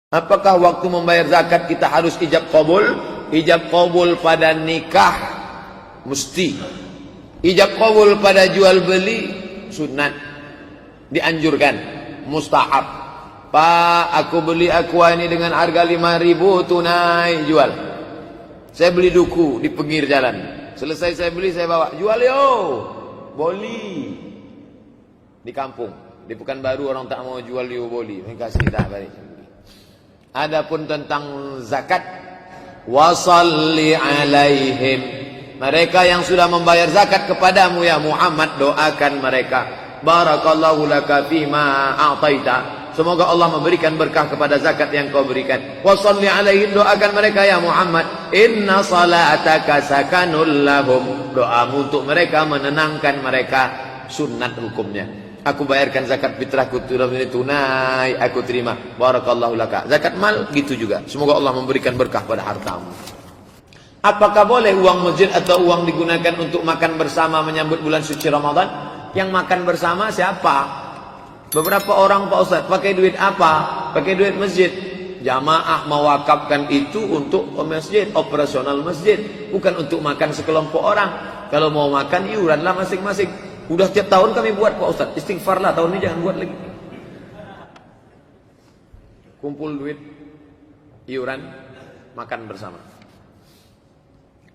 Apakah waktu membayar zakat kita harus ijab qabul? Ijab qabul pada nikah mesti. Ijab qabul pada jual beli sunat. Dianjurkan, mustahab. Pak, aku beli aqua ini dengan harga 5.000 tunai, jual. Saya beli duku di pinggir jalan. Selesai saya beli, saya bawa, jual yo. Boli. Di kampung, di Pekanbaru orang tak mau jual yo boli. Mereka kasih tak balik. Adapun tentang zakat, wasalli alaihim, mereka yang sudah membayar zakat kepadamu ya Muhammad, doakan mereka. Barakallahu laka fima a'taita, semoga Allah memberikan berkah kepada zakat yang kau berikan. Wasalli alaihim, doakan mereka ya Muhammad. Inna salataka sakanul lahum, doamu untuk mereka menenangkan mereka. Sunat hukumnya. Aku bayarkan zakat fitrahku tunai, aku terima. Barakallahu laka. Zakat mal gitu juga. Semoga Allah memberikan berkah pada hartamu. Apakah boleh uang masjid atau uang digunakan untuk makan bersama menyambut bulan suci Ramadan? Yang makan bersama siapa? Beberapa orang Pak Ustaz pakai duit apa? Pakai duit masjid. Jamaah mewakafkan itu untuk masjid, operasional masjid, bukan untuk makan sekelompok orang. Kalau mau makan iuranlah masing-masing. Udah tiap tahun kami buat Pak Ustaz, istighfarlah, tahun ini jangan buat lagi. Kumpul duit, iuran, makan bersama.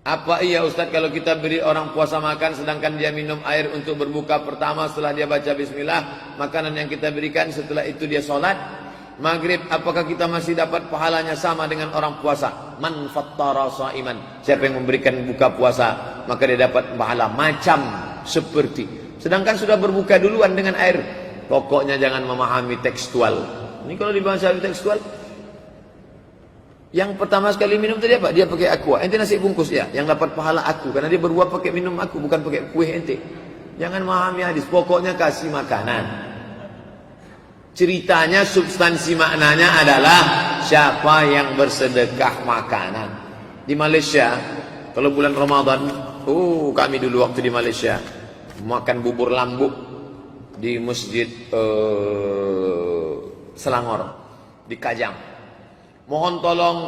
Apa iya Ustaz kalau kita beri orang puasa makan sedangkan dia minum air untuk berbuka pertama setelah dia baca bismillah, makanan yang kita berikan setelah itu dia sholat maghrib, apakah kita masih dapat pahalanya sama dengan orang puasa? Man fattara shaiman, siapa yang memberikan buka puasa maka dia dapat pahala macam seperti, sedangkan sudah berbuka duluan dengan air. Pokoknya jangan memahami tekstual. Ini kalau dibahas tekstual, yang pertama sekali minum tadi apa? Dia pakai aqua. Ente nasi bungkus ya, yang dapat pahala aku, karena dia berbuat pakai minum aku, bukan pakai kue ente. Jangan memahami hadis. Pokoknya kasih makanan. Ceritanya, substansi maknanya adalah siapa yang bersedekah makanan. Di Malaysia, kalau bulan Ramadan, kami dulu waktu di Malaysia makan bubur lambuk di masjid Selangor di Kajang. Mohon tolong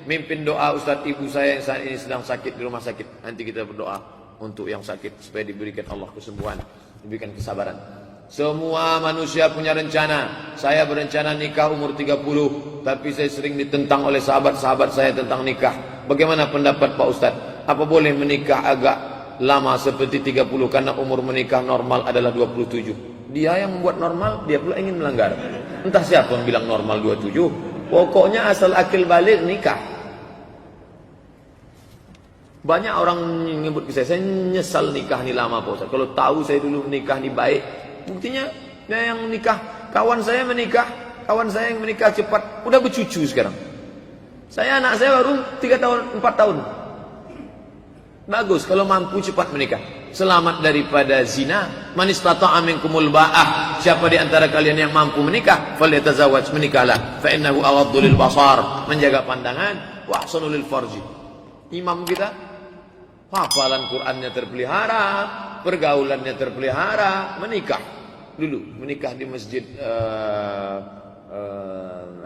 mimpin doa Ustadz ibu saya yang saat ini sedang sakit di rumah sakit. Nanti kita berdoa untuk yang sakit supaya diberikan Allah kesembuhan, diberikan kesabaran. Semua manusia punya rencana. Saya berencana nikah umur 30, tapi saya sering ditentang oleh sahabat-sahabat saya tentang nikah. Bagaimana pendapat Pak Ustadz? Apa boleh menikah agak lama seperti 30 karena umur menikah normal adalah 27? Dia yang membuat normal, dia pula ingin melanggar. Entah siapa yang bilang normal 27. Pokoknya asal akil balik nikah. Banyak orang nyebut ke saya nyesal nikah ni lama Pak Ustaz. Kalau tahu saya dulu nikah ni baik. Buktinya yang nikah, kawan saya yang menikah cepat, udah bercucu sekarang. Anak saya baru 3 tahun, 4 tahun. Bagus kalau mampu cepat menikah. Selamat daripada zina. Man istata'a minkumul ba'ah, siapa di antara kalian yang mampu menikah, falyatazawwaj, menikahlah. Fa innahu aghaddu lil basar, menjaga pandangan, wa ahsanu lil farji. Imam kita hafalan Qur'annya terpelihara, pergaulannya terpelihara, menikah. Dulu menikah di masjid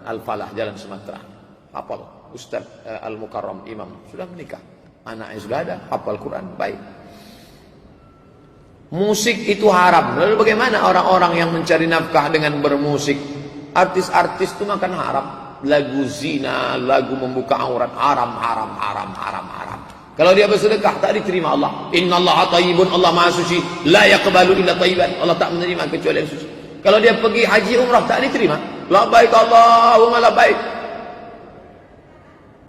Al-Falah Jalan Sumatera. Hafal Ustaz Al-Mukarram Imam sudah menikah. Anaknya sudah ada, hafal Quran, baik. Musik itu haram. Lalu bagaimana orang-orang yang mencari nafkah dengan bermusik? Artis-artis itu makan haram. Lagu zina, lagu membuka aurat, haram. Kalau dia bersedekah tak diterima Allah. Innallaha thayyibun, Allah Maha suci, la yaqbalu illa thayyiban. Allah tak menerima kecuali yang suci. Kalau dia pergi haji umrah tak diterima. Labbaik Allahumma labbaik.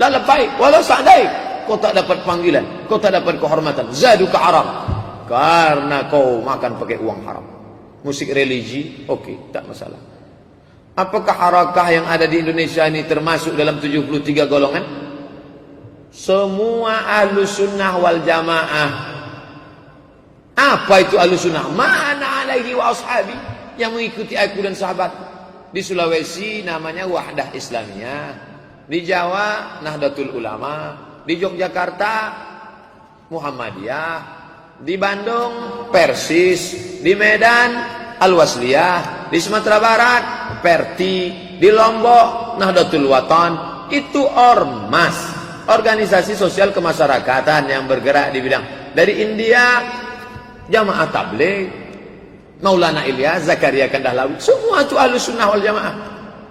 La labbaik wala sa'daik. Kau tak dapat panggilan, kau tak dapat kehormatan. Zaduka haram, karena kau makan pakai uang haram. Musik religi, oke, tak masalah. Apakah harakah yang ada di Indonesia ini termasuk dalam 73 golongan? Semua ahlus sunnah wal jamaah. Apa itu ahlus sunnah? Ma'ana alaihi wa ashabi, yang mengikuti aku dan sahabatku. Di Sulawesi namanya Wahdah Islamiyah, di Jawa Nahdlatul Ulama, di Yogyakarta Muhammadiyah, di Bandung Persis, di Medan Al-Wasliyah, di Sumatera Barat Perti, di Lombok Nahdlatul Watan. Itu ormas, organisasi sosial kemasyarakatan yang bergerak di bidang. Dari India Jamaah Tabligh, Maulana Ilyas, Zakaria Kandahlawi, semua itu Ahlus Sunnah wal Jamaah.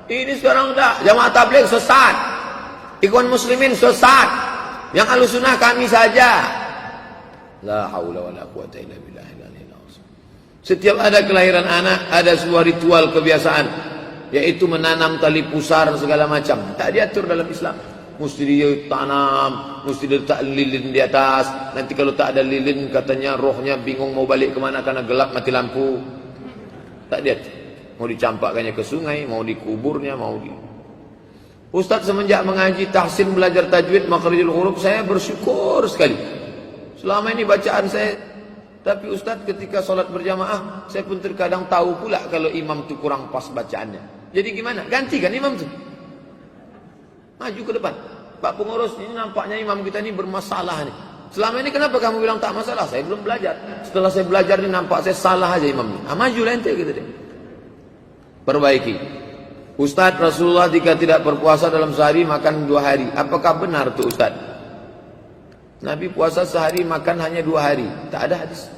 Ini sekarang udah Jamaah Tabligh sesat, Ikhwan Muslimin sesat, yang Ahlus Sunnah kami saja. La haula wala quwata illa billah. Setiap ada kelahiran anak, ada sebuah ritual kebiasaan, yaitu menanam tali pusar segala macam. Tak diatur dalam Islam. Mesti ditanam, mesti diletak lilin di atas. Nanti kalau tak ada lilin, katanya rohnya bingung mau balik kemana karena gelap mati lampu. Tak diatur. Mau dicampakkannya ke sungai, mau dikuburnya, mau di... Ustaz semenjak mengaji tahsin belajar tajwid makharijul huruf, saya bersyukur sekali. Selama ini bacaan saya. Tapi Ustaz ketika solat berjamaah, saya pun terkadang tahu pula kalau imam tu kurang pas bacaannya. Jadi gimana? Gantikan imam tu. Maju ke depan. Pak pengurus, ini nampaknya imam kita ini bermasalah nih. Selama ini kenapa kamu bilang tak masalah? Saya belum belajar. Setelah saya belajar ini nampak saya salah aja imamnya. Majulah ente gitu deh. Perbaiki. Ustaz, Rasulullah jika tidak berpuasa dalam sehari makan 2 hari. Apakah benar tuh Ustaz? Nabi puasa sehari makan hanya 2 hari. Tak ada hadis.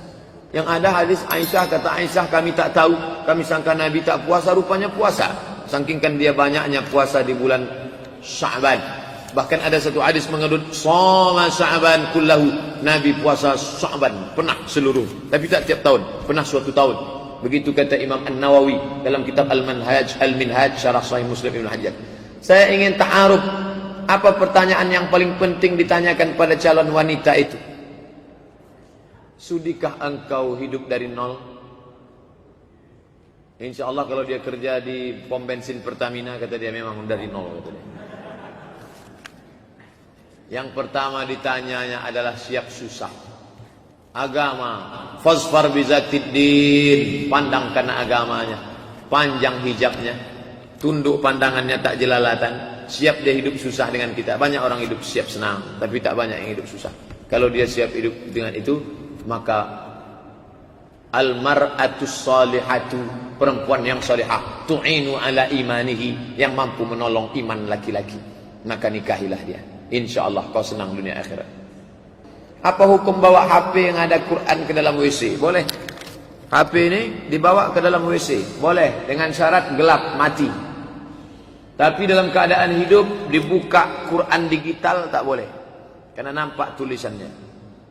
Yang ada hadis Aisyah, kata Aisyah kami tak tahu. Kami sangka Nabi tak puasa, rupanya puasa. Sangkingkan dia banyaknya puasa di bulan Sya'ban. Bahkan ada satu hadis mengendut Shoma Sya'ban kullahu. Nabi puasa Sya'ban, pernah seluruh. Tapi tak tiap tahun, pernah suatu tahun. Begitu kata Imam An-Nawawi dalam kitab Al-Minhaj Syarah Sahih Muslim Ibn Hajar. Saya ingin ta'aruf. Apa pertanyaan yang paling penting ditanyakan pada calon wanita itu? Sudikah engkau hidup dari nol? Insya Allah kalau dia kerja di pom bensin Pertamina, kata dia memang dari nol, kata dia. Yang pertama ditanyanya adalah siap susah. Agama, fasfar bizatiddin, pandang karena agamanya, panjang hijabnya, tunduk pandangannya tak jelalatan. Siap dia hidup susah dengan kita. Banyak orang hidup siap senang, tapi tak banyak yang hidup susah. Kalau dia siap hidup dengan itu, maka al-mar'atus salihatu, perempuan yang salihah, tu'inu ala imanihi, yang mampu menolong iman laki-laki, maka nikahilah dia. InsyaAllah kau senang dunia akhirat. Apa hukum bawa HP yang ada Quran ke dalam WC? Boleh. HP ini dibawa ke dalam WC, boleh, dengan syarat gelap, mati. Tapi dalam keadaan hidup dibuka Quran digital tak boleh, karena nampak tulisannya.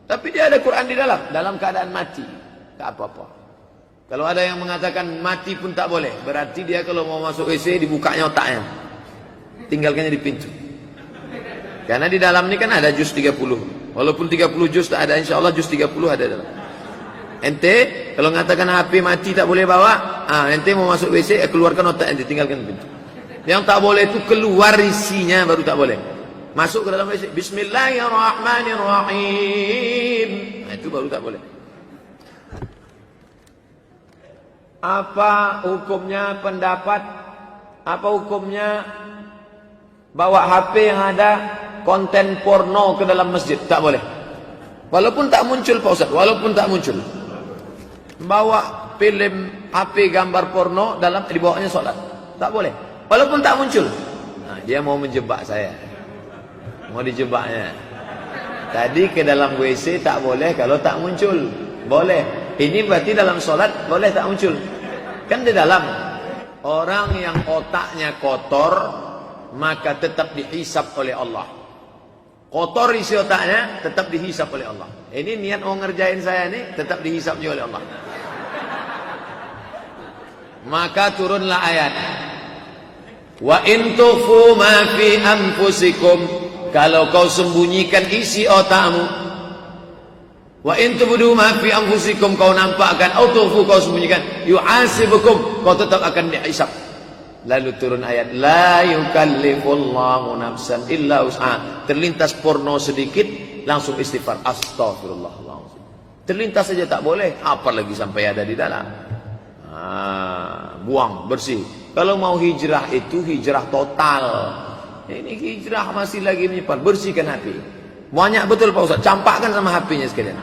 Tapi dia ada Quran di dalam keadaan mati, tak apa-apa. Kalau ada yang mengatakan mati pun tak boleh, berarti dia kalau mau masuk WC dibukanya otaknya, tinggalkannya di pintu. Karena di dalam ini kan ada juz 30. Walaupun 30 juz tak ada, insya Allah juz 30 ada dalam. Ente kalau mengatakan HP mati tak boleh bawa, ente mau masuk WC keluarkan otak ente, tinggalkan di pintu. Yang tak boleh itu keluar isinya, baru tak boleh. Masuk ke dalam WC, Bismillahirrahmanirrahim, itu baru tak boleh. Apa hukumnya pendapat, apa hukumnya bawa HP yang ada konten porno ke dalam masjid? Tak boleh. Walaupun tak muncul Pak Ustaz, walaupun tak muncul. Bawa film HP gambar porno dalam dibawanya sholat, tak boleh. Walaupun tak muncul. Nah, dia mau menjebak saya. Mau dijebaknya. Tadi ke dalam WC tak boleh kalau tak muncul. Boleh. Ini berarti dalam sholat boleh tak muncul. Kan di dalam. Orang yang otaknya kotor, maka tetap dihisap oleh Allah. Kotor isi otaknya, tetap dihisap oleh Allah. Ini niat mau ngerjain saya ini, tetap dihisap juga oleh Allah. Maka turunlah ayat. Wa in tukhfu ma fi anfusikum, kalau kau sembunyikan isi otakmu, wa in tubdu ma fi anfusikum, kau nampakkan, atau tukhfu kau sembunyikan, yu'asibukum, kau tetap akan dihisab. Lalu turun ayat la yukallifullahu nafsan illa wus'aha. Terlintas porno sedikit langsung istighfar, astagfirullahaladzim. Terlintas saja tak boleh, apalagi sampai ada di dalam. Buang, bersih. Kalau mau hijrah itu hijrah total. Ini hijrah masih lagi menyebar. Bersihkan HP. Banyak betul Pak Ustaz. Campakkan sama HP-nya sekalian.